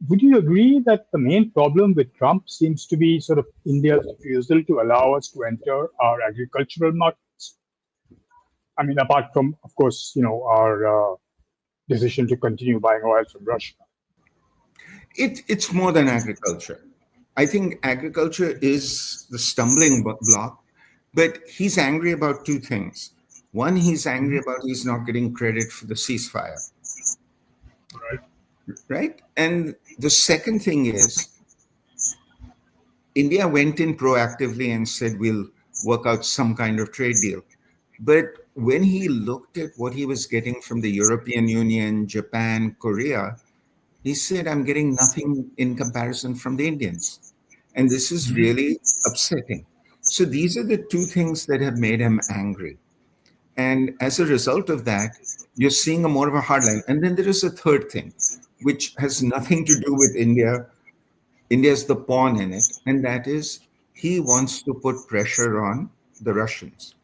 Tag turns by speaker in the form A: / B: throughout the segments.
A: would you agree that the main problem with Trump seems to be sort of India's refusal to allow us to enter our agricultural markets? I mean, apart from, of course, our decision to continue buying oil from Russia.
B: It's more than agriculture. I think agriculture is the stumbling block, but he's angry about two things. One, he's angry about he's not getting credit for the ceasefire,
A: Right.
B: right? And the second thing is India went in proactively and said, we'll work out some kind of trade deal. But when he looked at what he was getting from the European Union, Japan, Korea, he said, I'm getting nothing in comparison from the Indians. And this is really upsetting. So these are the two things that have made him angry. And as a result of that, you're seeing a more of a hardline. And then there is a third thing, which has nothing to do with India. India is the pawn in it. And that is he wants to put pressure on the Russians.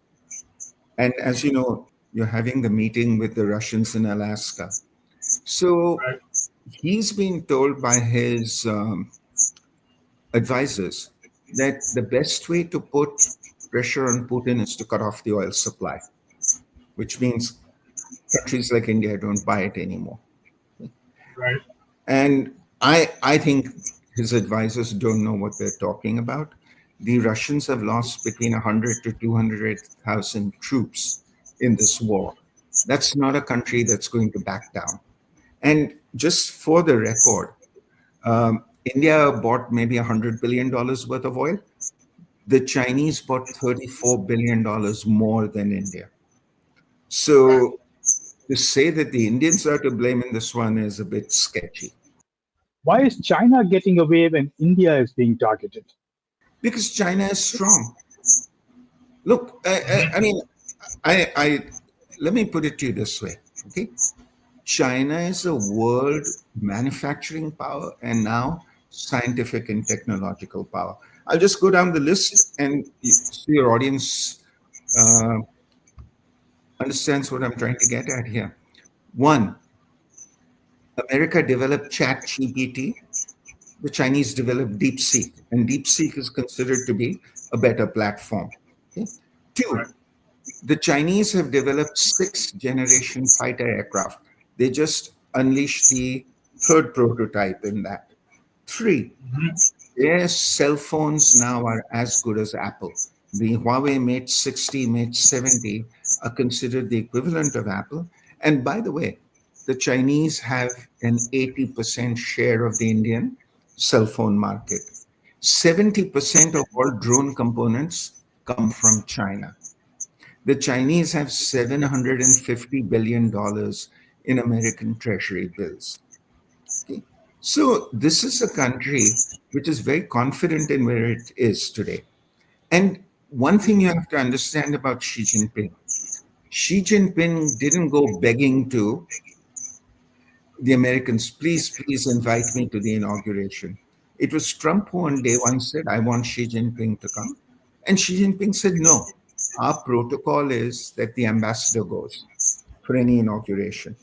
B: And as you know, you're having the meeting with the Russians in Alaska. So
A: Right.
B: he's been told by his advisors that the best way to put pressure on Putin is to cut off the oil supply, which means countries like India don't buy it anymore.
A: Right.
B: And I think his advisors don't know what they're talking about. The Russians have lost between 100 to 200,000 troops in this war. That's not a country that's going to back down. And just for the record, India bought maybe $100 billion worth of oil. The Chinese bought $34 billion more than India. So to say that the Indians are to blame in this one is a bit sketchy.
A: Why is China getting away when India is being targeted?
B: Because China is strong. Look, I mean, I let me put it to you this way, okay? China is a world manufacturing power and now scientific and technological power. I'll just go down the list and so your audience uh, understands what I'm trying to get at here. One, America developed ChatGPT. The Chinese developed DeepSeek, and DeepSeek is considered to be a better platform. Okay? Two,
A: Right.
B: the Chinese have developed sixth generation fighter aircraft. They just unleashed the third prototype in that. Three, their cell phones now are as good as Apple. The Huawei Mate 60, Mate 70 are considered the equivalent of Apple. And by the way, the Chinese have an 80% share of the Indian cell phone market. 70% of all drone components come from China. The Chinese have $750 billion in American treasury bills. Okay. So this is a country which is very confident in where it is today. And one thing you have to understand about Xi Jinping didn't go begging to the Americans, please, please invite me to the inauguration. It was Trump who on day one said, I want Xi Jinping to come. And Xi Jinping said, no, our protocol is that the ambassador goes for any inauguration.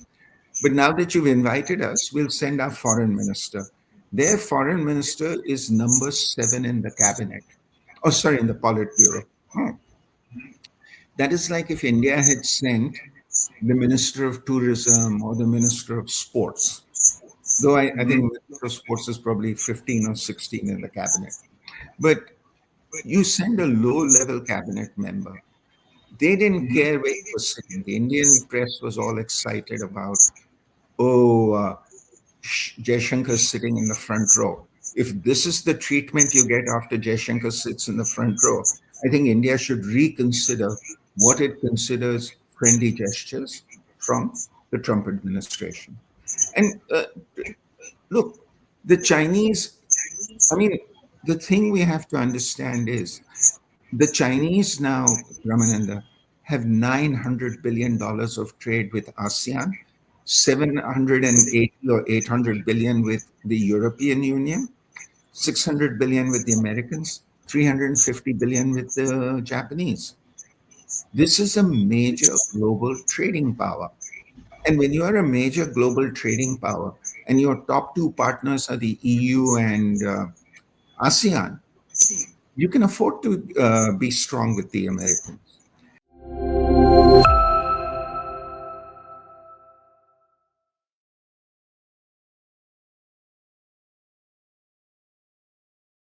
B: But now that you've invited us, we'll send our foreign minister. Their foreign minister is number 7 in the cabinet. Oh, sorry, in the Politburo. Hmm. That is like if India had sent the Minister of Tourism or the Minister of Sports. Though I think Minister of Sports is probably 15 or 16 in the cabinet. But you send a low level cabinet member. They didn't care where he was sitting. The Indian press was all excited about, oh, Jaishankar is sitting in the front row. If this is the treatment you get after Jaishankar sits in the front row, I think India should reconsider what it considers friendly gestures from the Trump administration. And look, the Chinese, I mean, the thing we have to understand is the Chinese now, Ramananda, have $900 billion of trade with ASEAN, 780 or 800 billion with the European Union, 600 billion with the Americans, 350 billion with the Japanese. This is a major global trading power. And when you are a major global trading power and your top two partners are the EU and ASEAN, you can afford to be strong with the Americans.